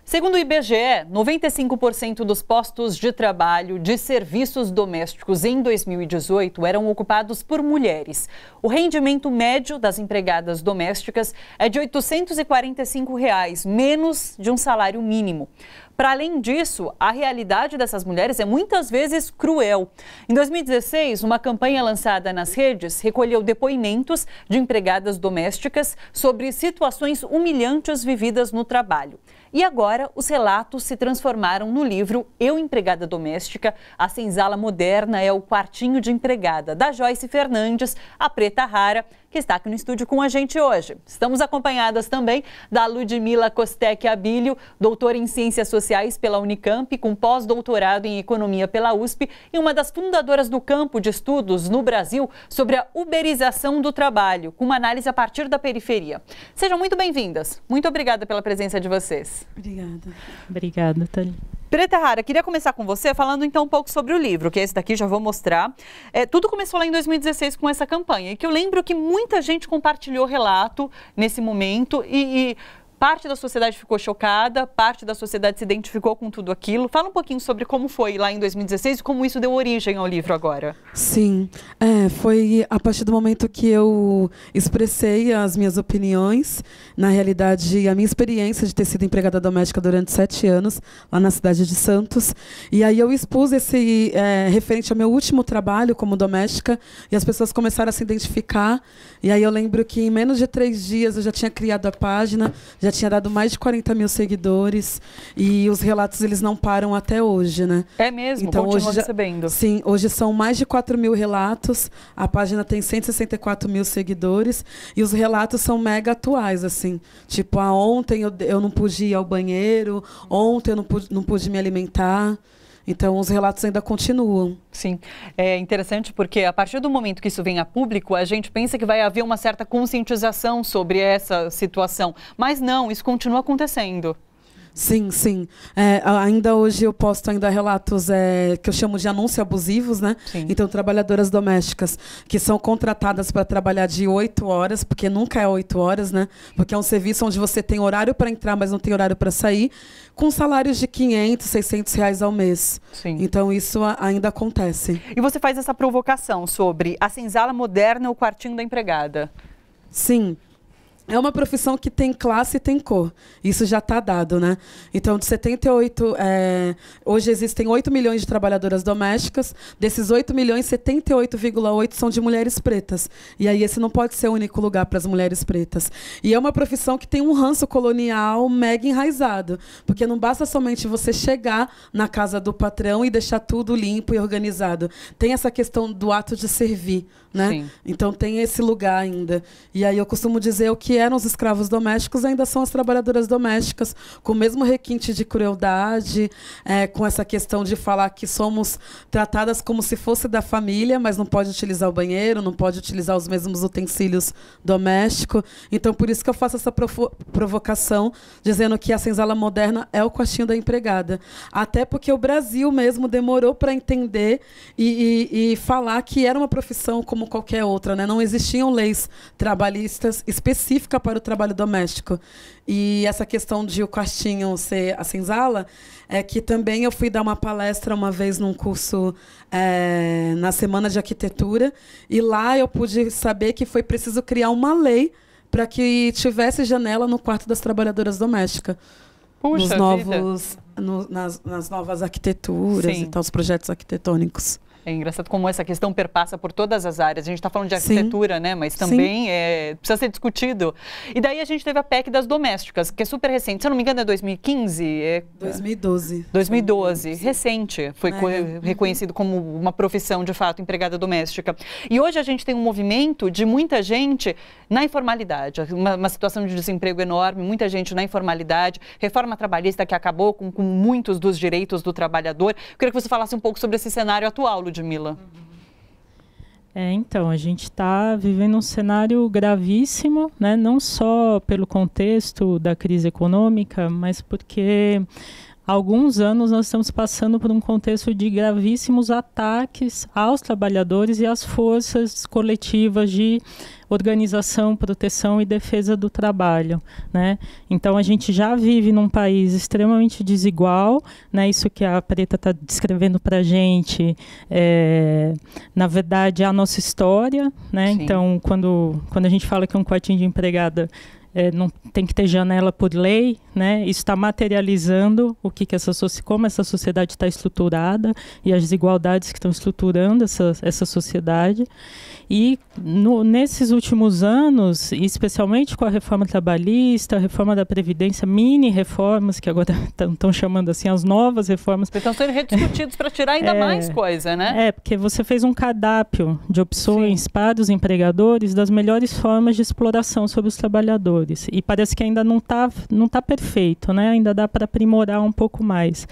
Segundo o IBGE, 95% dos postos de trabalho de serviços domésticos em 2018 eram ocupados por mulheres. O rendimento médio das empregadas domésticas é de R$ 845, menos de um salário mínimo. Para além disso, a realidade dessas mulheres é muitas vezes cruel. Em 2016, uma campanha lançada nas redes recolheu depoimentos de empregadas domésticas sobre situações humilhantes vividas no trabalho. E agora, os relatos se transformaram no livro Eu, Empregada Doméstica, a senzala moderna é o quartinho de empregada, da Joyce Fernandes, a Preta Rara, que está aqui no estúdio com a gente hoje. Estamos acompanhadas também da Ludmila Costec Abílio, doutora em Ciências Sociais pela Unicamp, com pós-doutorado em Economia pela USP e uma das fundadoras do campo de estudos no Brasil sobre a uberização do trabalho, com uma análise a partir da periferia. Sejam muito bem-vindas. Muito obrigada pela presença de vocês. Obrigada. Obrigada, Thalia. Preta Rara, queria começar com você falando então um pouco sobre o livro, que esse daqui já vou mostrar. Tudo começou lá em 2016 com essa campanha, e que eu lembro que muita gente compartilhou relato nesse momento e parte da sociedade ficou chocada, parte da sociedade se identificou com tudo aquilo. Fala um pouquinho sobre como foi lá em 2016 e como isso deu origem ao livro agora. Sim, foi a partir do momento que eu expressei as minhas opiniões, na realidade, a minha experiência de ter sido empregada doméstica durante 7 anos, lá na cidade de Santos. E aí eu expus esse referente ao meu último trabalho como doméstica, e as pessoas começaram a se identificar. E aí eu lembro que em menos de 3 dias eu já tinha criado a página, já tinha dado mais de 40 mil seguidores, e os relatos eles não param até hoje, né? É mesmo? Então, continua hoje recebendo. Sim, hoje são mais de 4 mil relatos, a página tem 164 mil seguidores, e os relatos são mega atuais, assim. Tipo, ontem eu não pude ir ao banheiro, ontem eu não pude me alimentar. Então, os relatos ainda continuam. Sim, é interessante porque a partir do momento que isso vem a público, a gente pensa que vai haver uma certa conscientização sobre essa situação. Mas não, isso continua acontecendo. Sim, sim. Ainda hoje eu posto ainda relatos que eu chamo de anúncios abusivos, né? Sim. Então, trabalhadoras domésticas que são contratadas para trabalhar de 8 horas, porque nunca é 8 horas, né? Porque é um serviço onde você tem horário para entrar, mas não tem horário para sair, com salários de R$500, R$600 ao mês. Sim. Então, isso ainda acontece. E você faz essa provocação sobre a senzala moderna, o quartinho da empregada. Sim. É uma profissão que tem classe e tem cor. Isso já está dado, né? Então, de 78... hoje existem 8 milhões de trabalhadoras domésticas. Desses 8 milhões, 78,8 são de mulheres pretas. E aí esse não pode ser o único lugar para as mulheres pretas. E é uma profissão que tem um ranço colonial mega enraizado. Porque não basta somente você chegar na casa do patrão e deixar tudo limpo e organizado. Tem essa questão do ato de servir, né? Sim. Então, tem esse lugar ainda. E aí eu costumo dizer o que eram os escravos domésticos ainda são as trabalhadoras domésticas, com o mesmo requinte de crueldade, com essa questão de falar que somos tratadas como se fosse da família, mas não pode utilizar o banheiro, não pode utilizar os mesmos utensílios domésticos. Então, por isso que eu faço essa provocação, dizendo que a senzala moderna é o quartinho da empregada. Até porque o Brasil mesmo demorou para entender e falar que era uma profissão como qualquer outra, né? Não existiam leis trabalhistas específicas para o trabalho doméstico. E essa questão de o quartinho ser a senzala, é que também eu fui dar uma palestra uma vez num curso na Semana de Arquitetura, e lá eu pude saber que foi preciso criar uma lei para que tivesse janela no quarto das trabalhadoras domésticas. Puxa nas novas arquiteturas. Sim. E tal, os projetos arquitetônicos. É engraçado como essa questão perpassa por todas as áreas. A gente está falando de arquitetura, sim, né? Mas também precisa ser discutido. E daí a gente teve a PEC das domésticas, que é super recente. Se eu não me engano, é 2015? 2012. 2012. Recente. Foi reconhecido como uma profissão, de fato, empregada doméstica. E hoje a gente tem um movimento de muita gente na informalidade. Uma situação de desemprego enorme, muita gente na informalidade. Reforma trabalhista que acabou com muitos dos direitos do trabalhador. Eu queria que você falasse um pouco sobre esse cenário atual, Ludmila. Então, a gente está vivendo um cenário gravíssimo, né? Não só pelo contexto da crise econômica, mas porque há alguns anos nós estamos passando por um contexto de gravíssimos ataques aos trabalhadores e às forças coletivas de organização, proteção e defesa do trabalho, né? Então a gente já vive num país extremamente desigual, né? Isso que a Preta está descrevendo para a gente, na verdade, é a nossa história, né? Sim. Então quando a gente fala que um quartinho de empregada não tem que ter janela por lei, né? Isso está materializando como essa sociedade está estruturada e as desigualdades que estão estruturando essa sociedade. E nesses últimos anos, especialmente com a reforma trabalhista, a reforma da Previdência, mini-reformas, que agora estão chamando assim, as novas reformas. Estão sendo rediscutidos para tirar ainda mais coisa, né? Porque você fez um cardápio de opções para os empregadores das melhores formas de exploração sobre os trabalhadores. E parece que ainda não tá perfeito, né? Ainda dá para aprimorar um pouco mais.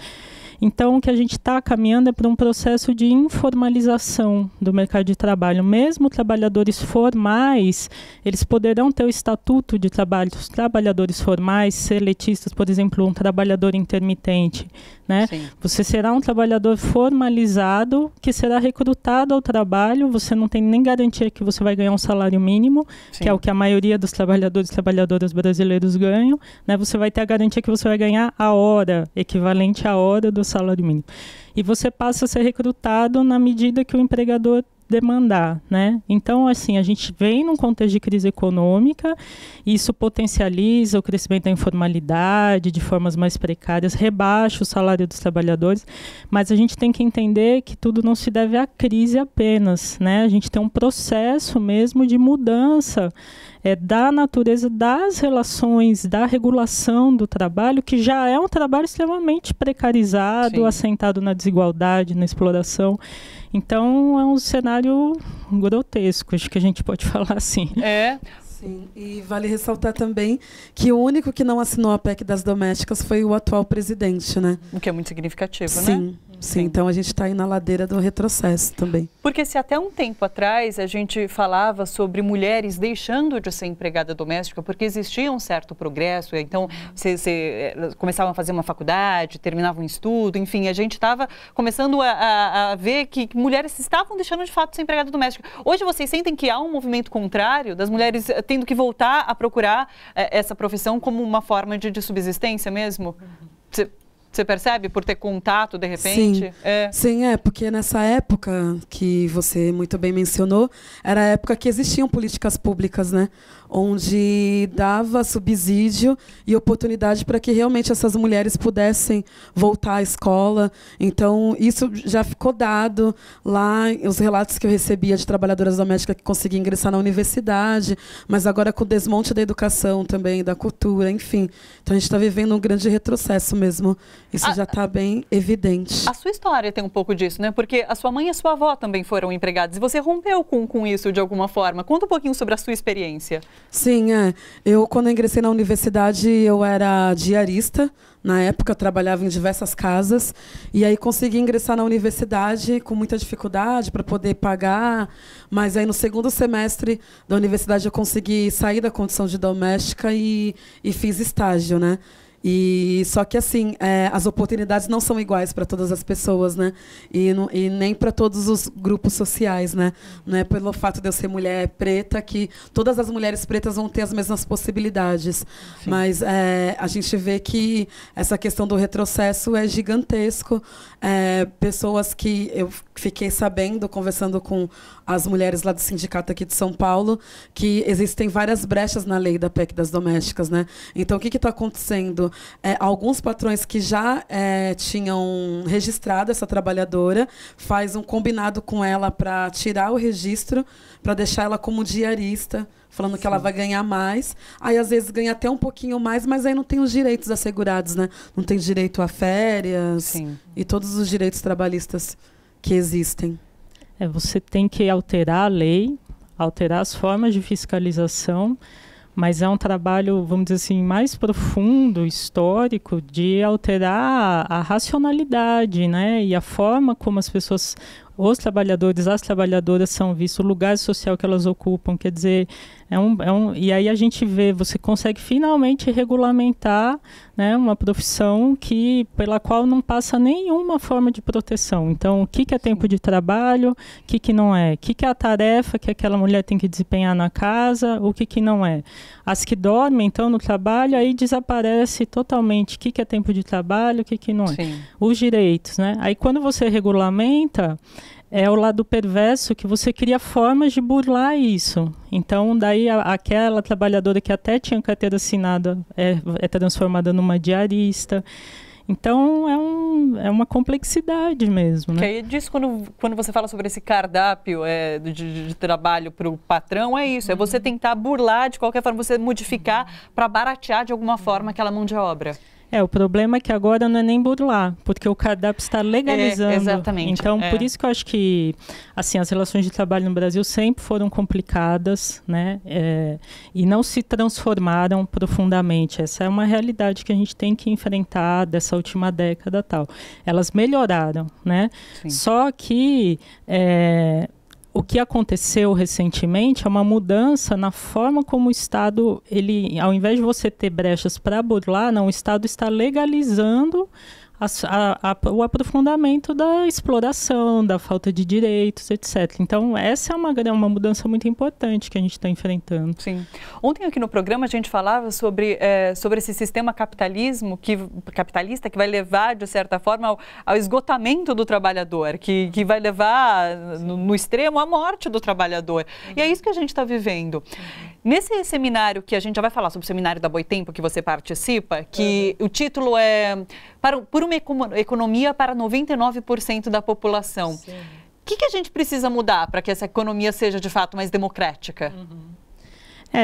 Então, o que a gente está caminhando é para um processo de informalização do mercado de trabalho. Mesmo trabalhadores formais, eles poderão ter o estatuto de trabalho. Os trabalhadores formais, seletistas, por exemplo, um trabalhador intermitente, né? Você será um trabalhador formalizado que será recrutado ao trabalho. Você não tem nem garantia que você vai ganhar um salário mínimo, que é o que a maioria dos trabalhadores e trabalhadoras brasileiros ganham, né? Você vai ter a garantia que você vai ganhar a hora, equivalente à hora do salário mínimo. E você passa a ser recrutado na medida que o empregador demandar, né? Então, assim, a gente vem num contexto de crise econômica, isso potencializa o crescimento da informalidade de formas mais precárias, rebaixa o salário dos trabalhadores, mas a gente tem que entender que tudo não se deve à crise apenas, né? A gente tem um processo mesmo de mudança da natureza das relações, da regulação do trabalho, que já é um trabalho extremamente precarizado, assentado na desigualdade, na exploração. Então, é um cenário grotesco, acho que a gente pode falar assim. Sim, e vale ressaltar também que o único que não assinou a PEC das domésticas foi o atual presidente, né? O que é muito significativo, né? Sim, então a gente está aí na ladeira do retrocesso também. Porque se até um tempo atrás a gente falava sobre mulheres deixando de ser empregada doméstica porque existia um certo progresso, então você começavam a fazer uma faculdade, terminavam um estudo, enfim, a gente estava começando a ver que mulheres estavam deixando de fato de ser empregada doméstica. Hoje vocês sentem que há um movimento contrário das mulheres tendo que voltar a procurar essa profissão como uma forma de subsistência mesmo? Você percebe por ter contato, de repente? Sim, porque nessa época que você muito bem mencionou, era a época que existiam políticas públicas, né? Onde dava subsídio e oportunidade para que realmente essas mulheres pudessem voltar à escola. Então, isso já ficou dado lá, os relatos que eu recebia de trabalhadoras domésticas que conseguiam ingressar na universidade, mas agora com o desmonte da educação também, da cultura, enfim. Então, a gente está vivendo um grande retrocesso mesmo. Isso já está bem evidente. A sua história tem um pouco disso, né? Porque a sua mãe e a sua avó também foram empregadas e você rompeu com isso de alguma forma. Conta um pouquinho sobre a sua experiência. Sim, eu quando eu ingressei na universidade eu era diarista. Na época eu trabalhava em diversas casas e aí consegui ingressar na universidade com muita dificuldade para poder pagar, mas aí no segundo semestre da universidade eu consegui sair da condição de doméstica e fiz estágio, né? E só que assim, as oportunidades não são iguais para todas as pessoas, né? E nem para todos os grupos sociais, né? Não é pelo fato de eu ser mulher preta que todas as mulheres pretas vão ter as mesmas possibilidades. Sim. Mas a gente vê que essa questão do retrocesso é gigantesco. Pessoas que eu fiquei sabendo, conversando com as mulheres lá do sindicato aqui de São Paulo, que existem várias brechas na lei da PEC das domésticas, né? Então, o que está acontecendo? Alguns patrões que já tinham registrado essa trabalhadora faz um combinado com ela para tirar o registro, para deixar ela como diarista, falando que ela vai ganhar mais. Aí, às vezes, ganha até um pouquinho mais, mas aí não tem os direitos assegurados, né? Não tem direito a férias e todos os direitos trabalhistas que existem. Você tem que alterar a lei, alterar as formas de fiscalização, mas é um trabalho, vamos dizer assim, mais profundo, histórico, de alterar a racionalidade, né? E a forma como as pessoas os trabalhadores, as trabalhadoras são vistos, o lugar social que elas ocupam, quer dizer, e aí a gente vê, você consegue finalmente regulamentar, né, uma profissão pela qual não passa nenhuma forma de proteção. Então, o que é tempo de trabalho, o que não é? O que é a tarefa que aquela mulher tem que desempenhar na casa, o que não é? As que dormem, então, no trabalho, aí desaparece totalmente o que é tempo de trabalho, o que não é. Sim. Os direitos, né? Aí, quando você regulamenta, é o lado perverso que você cria formas de burlar isso. Então, daí aquela trabalhadora que até tinha carteira assinada é transformada numa diarista. Então, é uma complexidade mesmo, né? Que aí disso, quando você fala sobre esse cardápio de trabalho para o patrão, é isso, é você tentar burlar de qualquer forma, você modificar para baratear de alguma forma aquela mão de obra. O problema é que agora não é nem burlar, porque o cardápio está legalizando. Exatamente. Então, por isso que eu acho que assim, as relações de trabalho no Brasil sempre foram complicadas, né? E não se transformaram profundamente. Essa é uma realidade que a gente tem que enfrentar dessa última década tal. Elas melhoraram, né? Sim. Só que o que aconteceu recentemente é uma mudança na forma como o Estado, ao invés de você ter brechas para burlar, não, o Estado está legalizando o aprofundamento da exploração, da falta de direitos, etc. Então, essa é uma mudança muito importante que a gente está enfrentando. Sim. Ontem aqui no programa a gente falava sobre esse sistema capitalista que vai levar, de certa forma, ao esgotamento do trabalhador, que vai levar no extremo à morte do trabalhador. E é isso que a gente está vivendo. Nesse seminário, que a gente já vai falar sobre o seminário da Boitempo, que você participa, que o título é Por uma economia para 99% da população. O que a gente precisa mudar para que essa economia seja, de fato, mais democrática?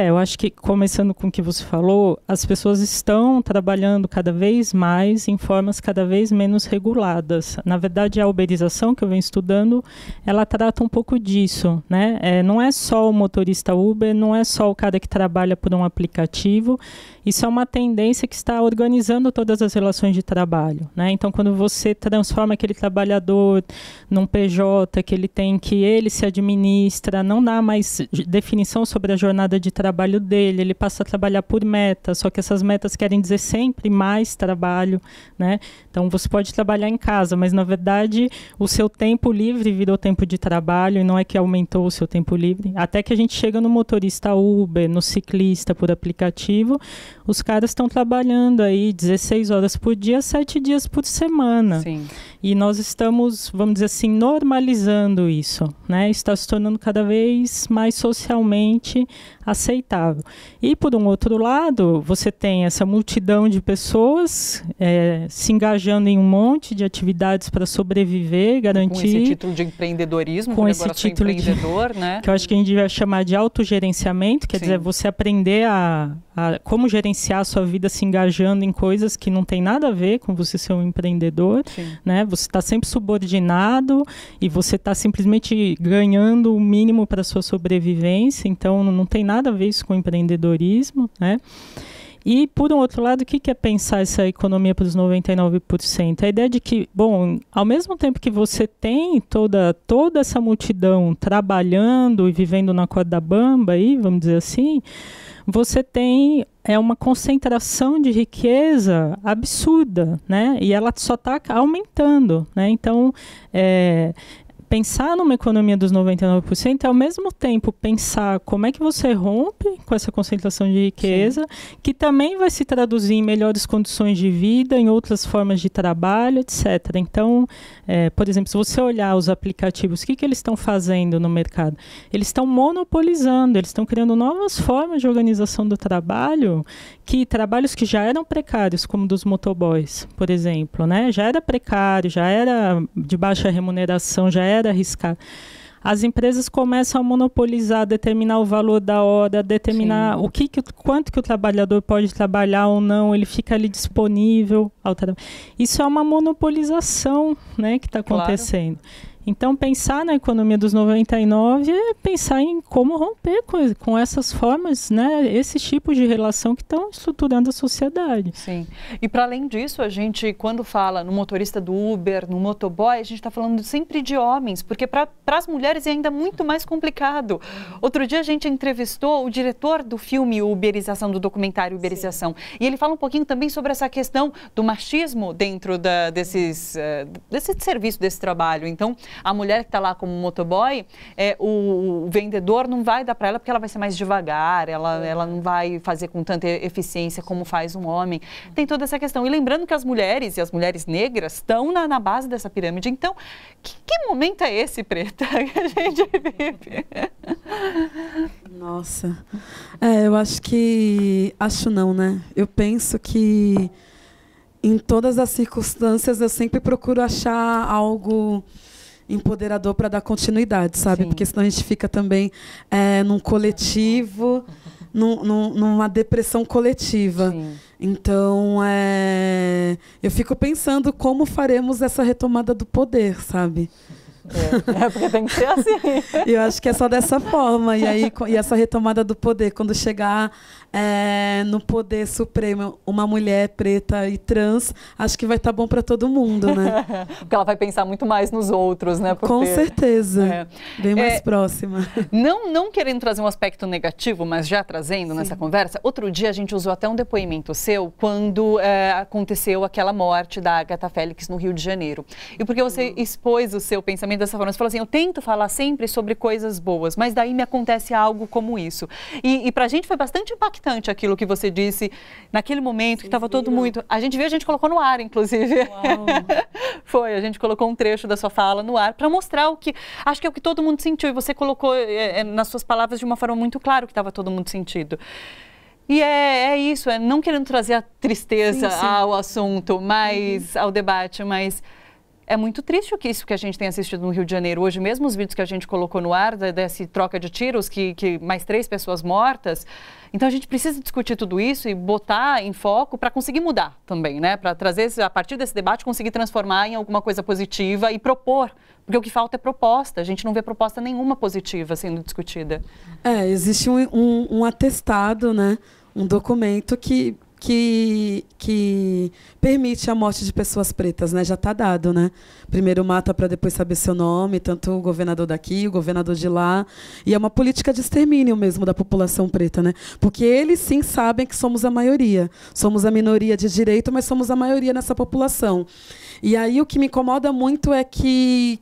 Eu acho que, começando com o que você falou, as pessoas estão trabalhando cada vez mais em formas cada vez menos reguladas. Na verdade, a uberização que eu venho estudando, ela trata um pouco disso, né? Não é só o motorista Uber, não é só o cara que trabalha por um aplicativo. Isso é uma tendência que está organizando todas as relações de trabalho, né? Então, quando você transforma aquele trabalhador num PJ, que ele se administra, não dá mais definição sobre a jornada de trabalho dele, ele passa a trabalhar por metas, só que essas metas querem dizer sempre mais trabalho, né? Então, você pode trabalhar em casa, mas, na verdade, o seu tempo livre virou tempo de trabalho e não é que aumentou o seu tempo livre. Até que a gente chega no motorista Uber, no ciclista por aplicativo, os caras estão trabalhando aí 16 horas por dia, 7 dias por semana. Sim. E nós estamos, vamos dizer assim, normalizando isso, né? Está se tornando cada vez mais socialmente aceitável. E, por um outro lado, você tem essa multidão de pessoas se engajando em um monte de atividades para sobreviver, garantir... Com esse título de empreendedorismo, com porque esse agora título sou empreendedor, né? Que eu acho que a gente vai chamar de autogerenciamento, quer dizer, você aprender a como gerenciar a sua vida se engajando em coisas que não tem nada a ver com você ser um empreendedor, né? Você está sempre subordinado e você está simplesmente ganhando o mínimo para a sua sobrevivência, então não tem nada a ver isso com empreendedorismo, né? E, por um outro lado, o que é pensar essa economia para os 99%? A ideia de que, bom, ao mesmo tempo que você tem toda essa multidão trabalhando e vivendo na corda bamba, aí, vamos dizer assim, você tem uma concentração de riqueza absurda, né? E ela só está aumentando, né? Então, pensar numa economia dos 99% é, ao mesmo tempo, pensar como é que você rompe com essa concentração de riqueza, que também vai se traduzir em melhores condições de vida, em outras formas de trabalho, etc. Então, por exemplo, se você olhar os aplicativos, o que eles estão fazendo no mercado? Eles estão monopolizando, eles estão criando novas formas de organização do trabalho, trabalhos que já eram precários, como dos motoboys, por exemplo, né? Já era precário, já era de baixa remuneração, já era arriscado. As empresas começam a monopolizar, determinar o valor da hora, determinar quanto que o trabalhador pode trabalhar ou não, ele fica ali disponível ao trabalho. Isso é uma monopolização, né, que está acontecendo. Claro. Então, pensar na economia dos 99 é pensar em como romper com essas formas, né, esses tipos de relação que estão estruturando a sociedade. Sim. E para além disso, a gente, quando fala no motorista do Uber, no motoboy, a gente está falando sempre de homens, porque para as mulheres é ainda muito mais complicado. Outro dia a gente entrevistou o diretor do filme Uberização, do documentário Uberização, e ele fala um pouquinho também sobre essa questão do machismo dentro desse serviço, desse trabalho. Então, a mulher que está lá como motoboy, o vendedor não vai dar para ela porque ela vai ser mais devagar, ela não vai fazer com tanta eficiência como faz um homem. Tem toda essa questão. E lembrando que as mulheres e as mulheres negras estão na base dessa pirâmide. Então, que momento é esse, Preta, que a gente vive? Nossa. Eu acho que... Acho não, né? Eu penso que em todas as circunstâncias eu sempre procuro achar algo empoderador para dar continuidade, sabe? Sim. Porque senão a gente fica também num coletivo, numa depressão coletiva. Sim. Então, eu fico pensando como faremos essa retomada do poder, sabe? Porque tem que ser assim. Eu acho que é só dessa forma. E essa retomada do poder, quando chegar no poder supremo uma mulher preta e trans, acho que vai estar bom para todo mundo, né? Porque ela vai pensar muito mais nos outros, né? Com certeza. Bem mais próxima. Não querendo trazer um aspecto negativo, mas já trazendo nessa conversa, outro dia a gente usou até um depoimento seu quando aconteceu aquela morte da Agatha Félix no Rio de Janeiro. E porque você expôs o seu pensamento dessa forma, você falou assim, eu tento falar sempre sobre coisas boas, mas daí me acontece algo como isso. E pra gente foi bastante impactante aquilo que você disse naquele momento, que estava todo muito... A gente viu, a gente colocou no ar, inclusive. Uau. Foi, a gente colocou um trecho da sua fala no ar para mostrar o que... Acho que é o que todo mundo sentiu, e você colocou nas suas palavras de uma forma muito clara o que estava todo mundo sentindo. E é isso, não querendo trazer a tristeza ao assunto, mas ao debate, mas... É muito triste isso que a gente tem assistido no Rio de Janeiro. Hoje mesmo os vídeos que a gente colocou no ar, dessa troca de tiros, que mais 3 pessoas mortas. Então a gente precisa discutir tudo isso e botar em foco para conseguir mudar também, né? Para trazer, a partir desse debate, conseguir transformar em alguma coisa positiva e propor. Porque o que falta é proposta. A gente não vê proposta nenhuma positiva sendo discutida. Existe um atestado, né? Um documento que permite a morte de pessoas pretas, né? Já está dado, né? Primeiro mata para depois saber seu nome, tanto o governador daqui, o governador de lá. E é uma política de extermínio mesmo da população preta, né? Porque eles sim sabem que somos a maioria. Somos a minoria de direito, mas somos a maioria nessa população. E aí o que me incomoda muito é que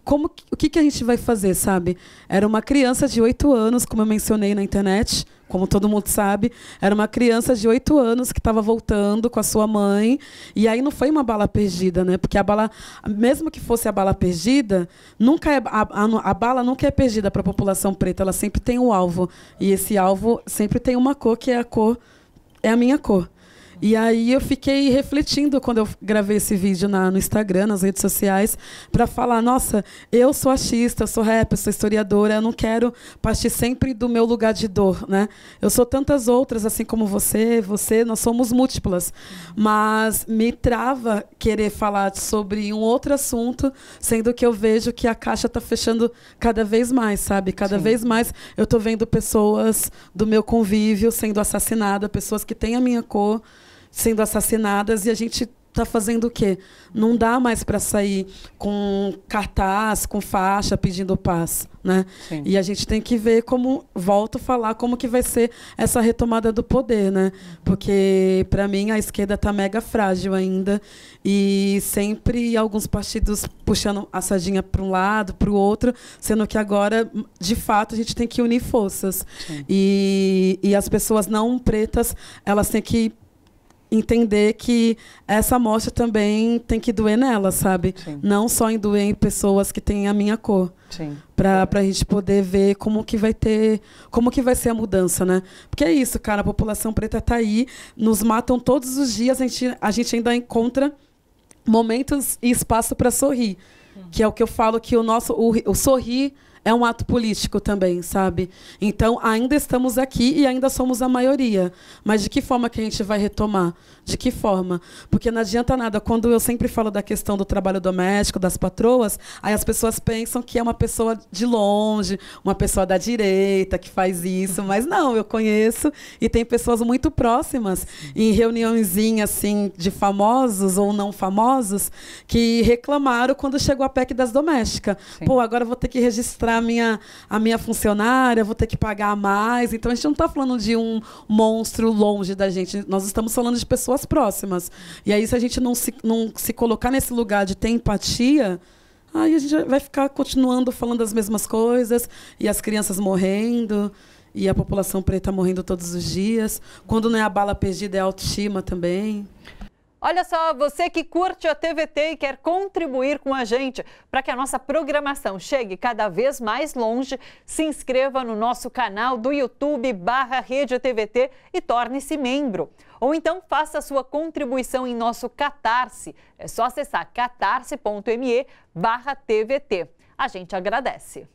o que a gente vai fazer, sabe? Era uma criança de 8 anos, como eu mencionei na internet, como todo mundo sabe, era uma criança de 8 anos que estava voltando com a sua mãe, e aí não foi uma bala perdida, né? Porque a bala, mesmo que fosse a bala perdida, a bala nunca é perdida para a população preta, ela sempre tem um alvo, e esse alvo sempre tem uma cor, que é a minha cor. E aí eu fiquei refletindo quando eu gravei esse vídeo no Instagram, nas redes sociais, para falar, nossa, eu sou artista, eu sou rapper, eu sou historiadora, eu não quero partir sempre do meu lugar de dor, né? Eu sou tantas outras, assim como você, nós somos múltiplas. Mas me trava querer falar sobre um outro assunto, sendo que eu vejo que a caixa está fechando cada vez mais, sabe? Cada vez mais eu estou vendo pessoas do meu convívio sendo assassinadas, pessoas que têm a minha cor sendo assassinadas, e a gente está fazendo o quê? Não dá mais para sair com cartaz, com faixa, pedindo paz, né? Sim. E a gente tem que ver volto a falar, como que vai ser essa retomada do poder, né? Porque, para mim, a esquerda está mega frágil ainda, e sempre alguns partidos puxando a sardinha para um lado, para o outro, sendo que agora, de fato, a gente tem que unir forças. E as pessoas não pretas, elas têm que entender que essa morte também tem que doer nela, sabe? Sim. Não só em doer em pessoas que têm a minha cor. Para a gente poder ver como que vai ser a mudança, né? Porque é isso, cara, a população preta está aí, nos matam todos os dias, a gente ainda encontra momentos e espaço para sorrir. Que é o que eu falo, que o sorrir é um ato político também, sabe? Então, ainda estamos aqui e ainda somos a maioria. Mas de que forma que a gente vai retomar? De que forma? Porque não adianta nada. Quando eu sempre falo da questão do trabalho doméstico, das patroas, aí as pessoas pensam que é uma pessoa de longe, uma pessoa da direita que faz isso. Mas não, eu conheço e tem pessoas muito próximas, em reuniõezinhas assim, de famosos ou não famosos, que reclamaram quando chegou a PEC das domésticas. Sim. Pô, agora eu vou ter que registrar a minha funcionária, vou ter que pagar mais. Então, a gente não está falando de um monstro longe da gente. Nós estamos falando de pessoas próximas. E aí, se a gente não se colocar nesse lugar de ter empatia, aí a gente vai ficar continuando falando as mesmas coisas, e as crianças morrendo, e a população preta morrendo todos os dias. Quando não é a bala perdida, é a autoestima também. Olha só, você que curte a TVT e quer contribuir com a gente para que a nossa programação chegue cada vez mais longe, se inscreva no nosso canal do YouTube /Rede TVT e torne-se membro. Ou então faça a sua contribuição em nosso Catarse. É só acessar catarse.me/TVT. A gente agradece.